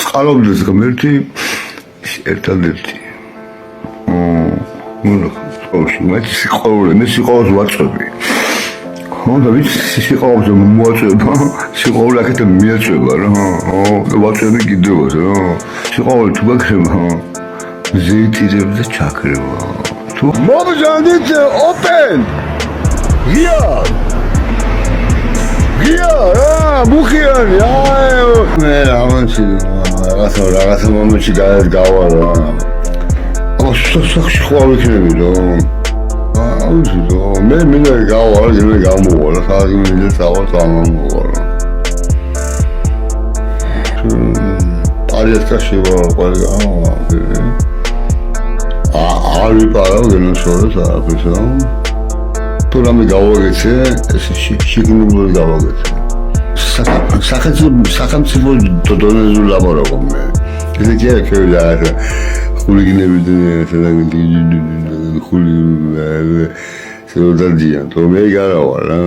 წყალობდეს ღმერთი ერთადერთი. მე სიყვარულს ვაწვევი. და ვიცი სიყვარულს მოაწვევ, სიყვარული აქეთ მიაწვევა რა. ვაწვევი კიდევაც რა. სიყვარული თუ გაქრება, ზეითირებს და ჩაქრება. თუ მობჟანდით open. მუხიანი, მე ამაში რაღაცა მომენტში გავა რა. სახში ხვალ იქნები რომ მე მინდა გავა, მე გამოვა, ხალხი მინდა სავალ გამომოვა. პარიასკაში ვარ, ყველი გამოვა. არ ვიპარავ გენოშორეს არაფერს. თუ რამე გავაგეცე, ეს შიგნული გავაგეცე. სახელმწიფო დონეზე ლაბორატორი მე. ეს ჯერკელა ხულიგნები ხული სეროდადიან, თუ მე გარავარ რა.